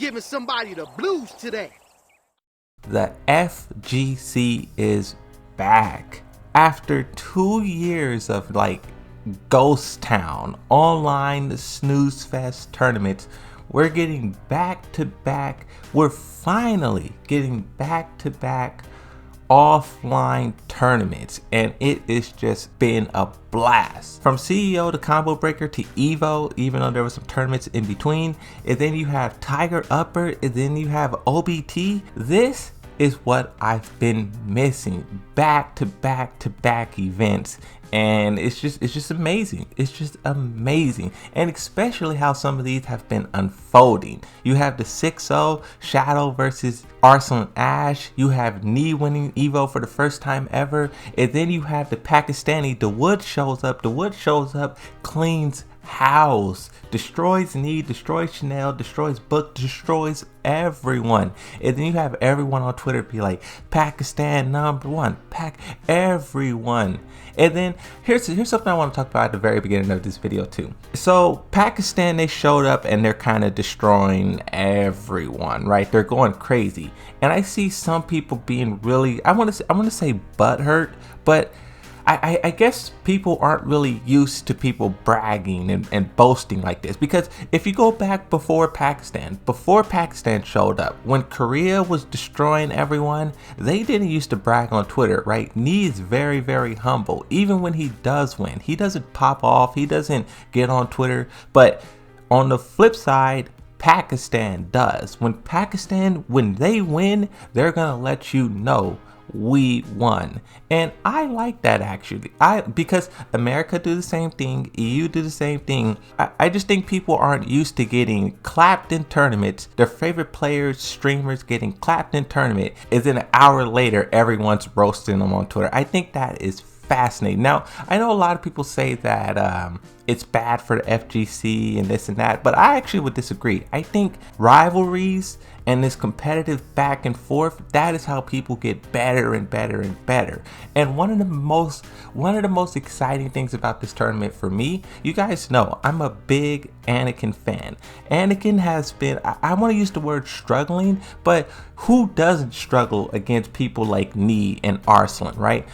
giving somebody the blues today. The FGC is back. After 2 years of like ghost town, online snooze fest tournaments, we're getting back to back. We're finally getting back to back offline tournaments, and it has just been a blast. From CEO to Combo Breaker to Evo, even though there were some tournaments in between, and then you have Tiger Upper, and then you have OBT. This is what I've been missing. Back to back to back events, and it's just amazing. It's just amazing, and especially how some of these have been unfolding. You have the 6-0 Shadow versus Arslan Ash. You have Knee winning Evo for the first time ever, and then you have the Pakistani. The Wood shows up. The Wood shows up, cleans house, destroys Knee, destroys Chanel, destroys Book, destroys everyone. And then you have everyone on Twitter be like, Pakistan #1, pack everyone. And then here's something I want to talk about at the very beginning of this video too. So Pakistan, they showed up and they're kind of destroying everyone, right? They're going crazy, and I see some people being really, I want to say butthurt, but I guess people aren't really used to people bragging and boasting like this, because if you go back before Pakistan showed up, when Korea was destroying everyone, they didn't used to brag on Twitter, right? Knee is very, very humble. Even when he does win, he doesn't pop off, he doesn't get on Twitter. But on the flip side, Pakistan does. When they win, they're gonna let you know we won. And I like that actually. Because America do the same thing, EU do the same thing. I just think people aren't used to getting clapped in tournaments. Their favorite players, streamers getting clapped in tournament, and then an hour later everyone's roasting them on Twitter. I think that is fascinating. Now, I know a lot of people say that it's bad for the FGC and this and that, but I actually would disagree. I think rivalries and this competitive back and forth, that is how people get better and better and better. And one of the most exciting things about this tournament for me, you guys know I'm a big Anakin fan. Anakin has been, I want to use the word struggling, but who doesn't struggle against people like Knee and Arslan, right?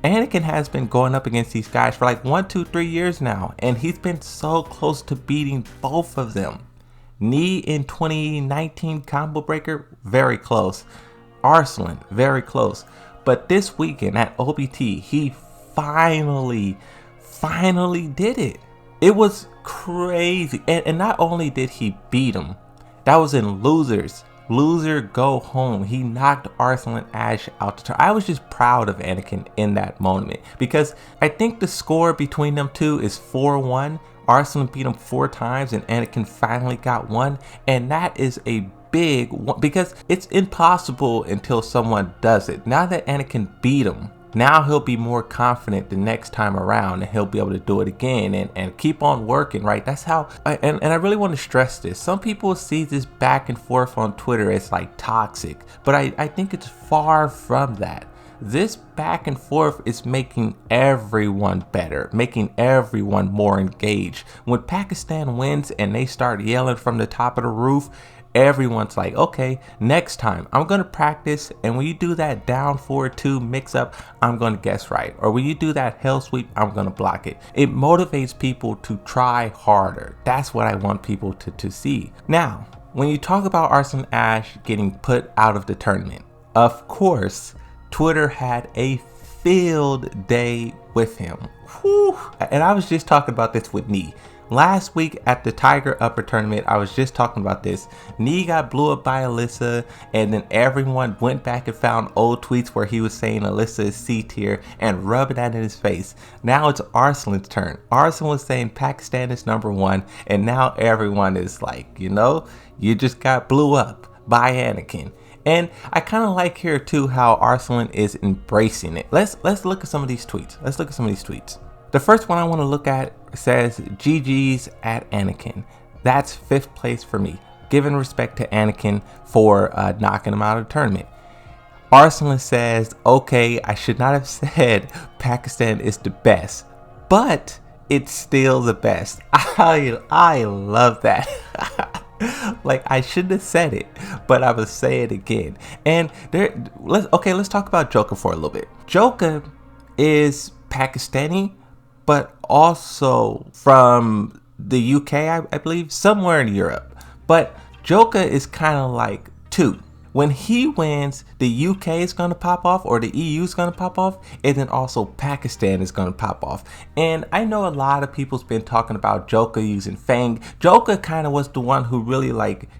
Anakin has been going up against these guys for like 1, 2, 3 years now, and he's been so close to beating both of them. Knee in 2019 Combo Breaker, very close. Arslan, very close. But this weekend at OBT, he finally did it. It was crazy. And not only did he beat him, that was in losers. Loser go home. He knocked Arslan Ash out the turn. I was just proud of Anakin in that moment, because I think the score between them two is 4-1. Arslan beat him 4 times and Anakin finally got one, and that is a big one, because it's impossible until someone does it. Now that Anakin beat him, now he'll be more confident the next time around, and he'll be able to do it again and keep on working, right? That's how, and I really want to stress this. Some people see this back and forth on Twitter as like toxic, but I think it's far from that. This back and forth is making everyone better, making everyone more engaged. When Pakistan wins and they start yelling from the top of the roof, everyone's like, okay, next time I'm gonna practice, and when you do that down 4-2 mix up, I'm gonna guess right, or when you do that hell sweep, I'm gonna block it. It motivates people to try harder. That's what I want people to see. Now, when you talk about Arslan Ash getting put out of the tournament, of course Twitter had a field day with him. Whew. And I was just talking about this with Knee. Last week at the Tiger Upper tournament, I was just talking about this. Knee got blew up by Alyssa, and then everyone went back and found old tweets where he was saying Alyssa is C tier and rubbing that in his face. Now it's Arslan's turn. Arslan was saying Pakistan is #1, and now everyone is like, you know, you just got blew up by Anakin. And I kind of like here too how Arslan is embracing it. Let's look at some of these tweets. The first one I want to look at says GG's at Anakin. That's 5th place for me, giving respect to Anakin for knocking him out of the tournament. Arslan says, okay, I should not have said Pakistan is the best, but it's still the best. I love that. Like, I shouldn't have said it, but I will say it again. And let's talk about Joker for a little bit. Joker is Pakistani, but also from the UK, I believe, somewhere in Europe. But Joker is kind of like two. When he wins, the UK is going to pop off, or the EU is going to pop off, and then also Pakistan is going to pop off. And I know a lot of people's been talking about Joker using Fang. Joker kind of was the one who really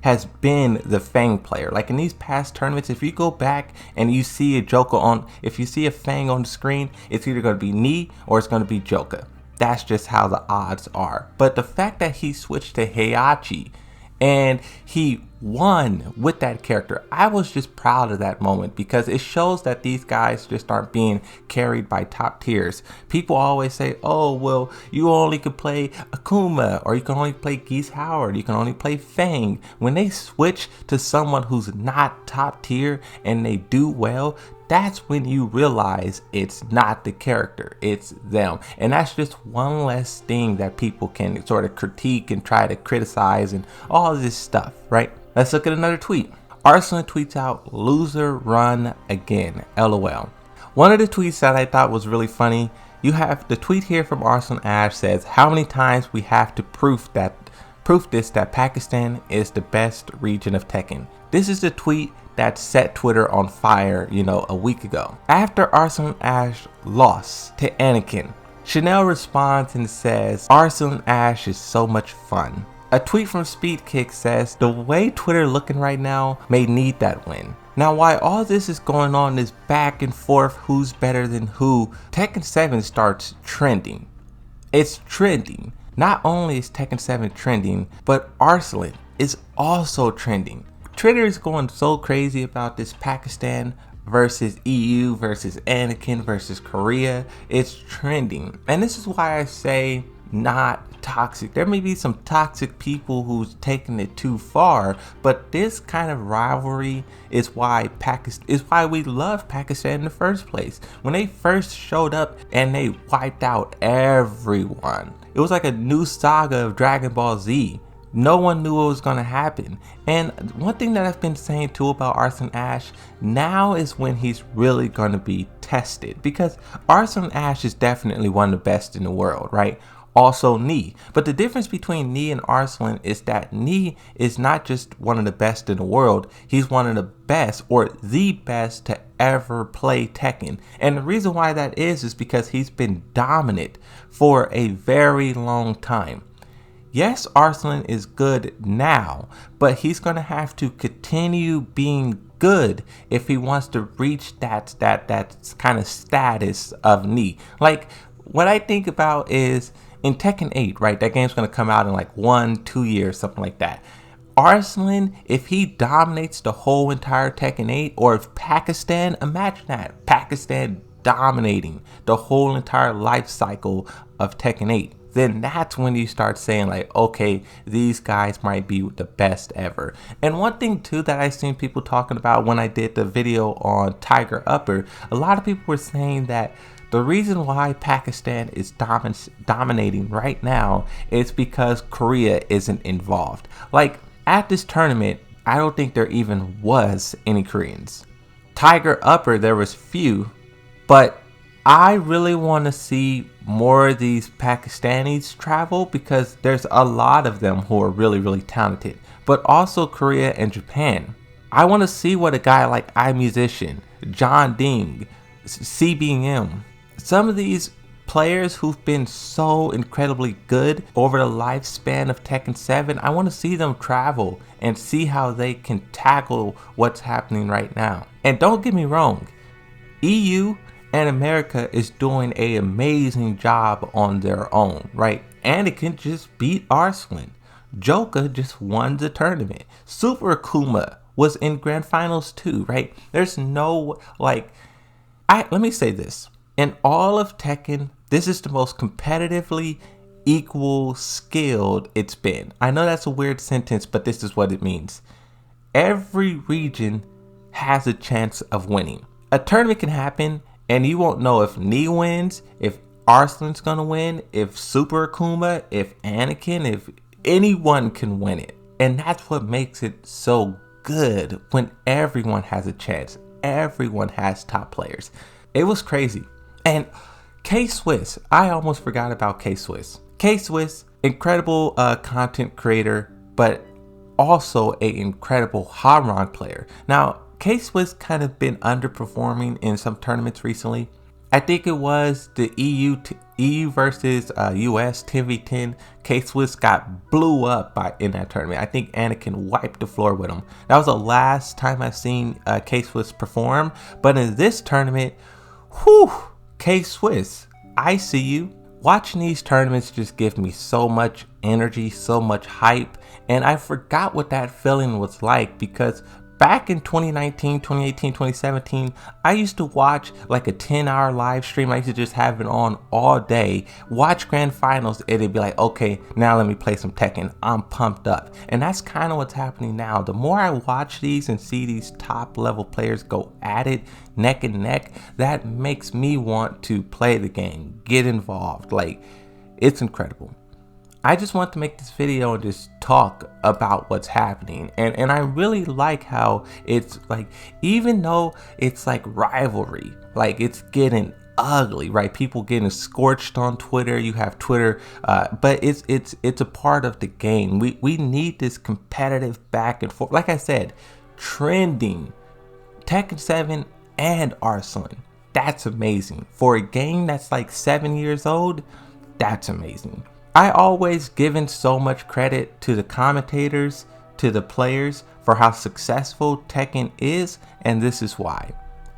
has been the Fang player. Like in these past tournaments, if you go back and you see if you see a Fang on the screen, it's either going to be Ni or it's going to be Joker. That's just how the odds are. But the fact that he switched to Heihachi and he won with that character, I was just proud of that moment, because it shows that these guys just aren't being carried by top tiers. People always say, oh, well, you only could play Akuma, or you can only play Geese Howard, you can only play Fang. When they switch to someone who's not top tier and they do well, that's when you realize it's not the character, it's them. And that's just one less thing that people can sort of critique and try to criticize and all this stuff, right? Let's look at another tweet. Arslan tweets out, "Loser run again, LOL." One of the tweets that I thought was really funny, you have the tweet here from Arslan Ash says, "How many times we have to prove that Pakistan is the best region of Tekken." This is the tweet that set Twitter on fire, a week ago. After Arslan Ash lost to Anakin, Chanel responds and says, "Arslan Ash is so much fun." A tweet from Speedkick says, "The way Twitter looking right now may need that win." Now, while all this is going on, this back and forth, who's better than who, Tekken 7 starts trending. It's trending. Not only is Tekken 7 trending, but Arslan is also trending. Twitter is going so crazy about this Pakistan versus EU versus Anakin versus Korea. It's trending. And this is why I say not toxic. There may be some toxic people who's taking it too far, but this kind of rivalry is why we love Pakistan in the first place. When they first showed up and they wiped out everyone, it was like a new saga of Dragon Ball Z. No one knew what was going to happen. And one thing that I've been saying too about Arslan Ash, now is when he's really going to be tested, because Arslan Ash is definitely one of the best in the world, right? Also Ni. But the difference between Ni and Arslan is that Ni is not just one of the best in the world, he's one of the best, or the best, to ever play Tekken. And the reason why that is because he's been dominant for a very long time. Yes, Arslan is good now, but he's going to have to continue being good if he wants to reach that kind of status of Ni. Like, what I think about is in Tekken 8, right? That game's going to come out in like 1-2 years, something like that. Arslan, if he dominates the whole entire Tekken 8, or if Pakistan, imagine that, Pakistan dominating the whole entire life cycle of Tekken 8. Then that's when you start saying like, okay, these guys might be the best ever. And one thing too that I've seen people talking about when I did the video on Tiger Upper, a lot of people were saying that the reason why Pakistan is dominating right now is because Korea isn't involved. Like, at this tournament, I don't think there even was any Koreans. Tiger Upper, there was few, but I really want to see more of these Pakistanis travel, because there's a lot of them who are really, really talented. But also Korea and Japan. I want to see what a guy like iMusician, John Ding, CBM, some of these players who've been so incredibly good over the lifespan of Tekken 7, I want to see them travel and see how they can tackle what's happening right now. And don't get me wrong, EU and America is doing an amazing job on their own, right? Anakin just beat Arslan. Joker just won the tournament. Super Akuma was in grand finals too, right? There's no, let me say this. In all of Tekken, this is the most competitively equal skilled it's been. I know that's a weird sentence, but this is what it means. Every region has a chance of winning. A tournament can happen and you won't know if Ni wins, if Arslan's gonna win, if Super Akuma, if Anakin, if anyone can win it. And that's what makes it so good when everyone has a chance. Everyone has top players. It was crazy. And K-Swiss, I almost forgot about K-Swiss. K-Swiss, incredible content creator, but also an incredible Hamron player. Now, K-Swiss kind of been underperforming in some tournaments recently. I think it was the EU versus US 10v10. K-Swiss got blew up in that tournament. I think Anakin wiped the floor with him. That was the last time I've seen K-Swiss perform. But in this tournament, whew, K-Swiss, I see you. Watching these tournaments just give me so much energy, so much hype, and I forgot what that feeling was like, because back in 2019, 2018, 2017, I used to watch like a 10-hour live stream. I used to just have it on all day, watch grand finals, and it'd be like, okay, now let me play some Tekken. I'm pumped up. And that's kind of what's happening now. The more I watch these and see these top level players go at it neck and neck, that makes me want to play the game, get involved. Like, it's incredible. I just want to make this video and just talk about what's happening. And I really like how it's like, even though it's like rivalry, like it's getting ugly, right? People getting scorched on Twitter. You have Twitter, but it's a part of the game. We need this competitive back and forth. Like I said, trending Tekken 7 and Arslan. That's amazing. For a game that's like 7 years old, that's amazing. I always given so much credit to the commentators, to the players, for how successful Tekken is, and this is why.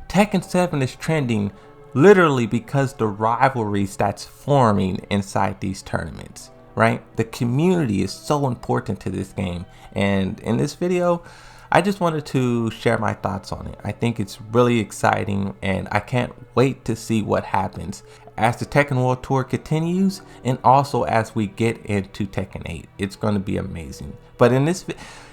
Tekken 7 is trending literally because the rivalries that's forming inside these tournaments, right? The community is so important to this game, and in this video, I just wanted to share my thoughts on it. I think it's really exciting, and I can't wait to see what happens as the Tekken World Tour continues, and also as we get into Tekken 8. It's going to be amazing. But in this,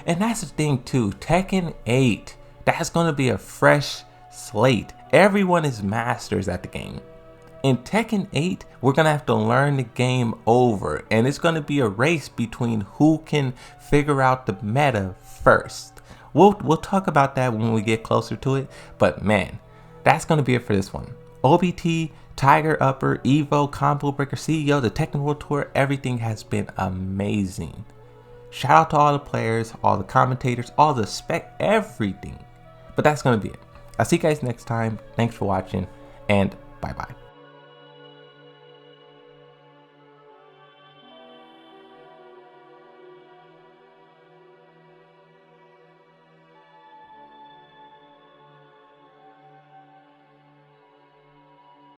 and that's the thing too, Tekken 8, that's going to be a fresh slate. Everyone is masters at the game. In Tekken 8, we're going to have to learn the game over, and it's going to be a race between who can figure out the meta first. We'll talk about that when we get closer to it, but man, that's going to be it for this one. OBT, Tiger Upper, Evo, Combo Breaker, CEO, the Tekken World Tour, everything has been amazing. Shout out to all the players, all the commentators, all the everything. But that's going to be it. I'll see you guys next time. Thanks for watching, and bye-bye.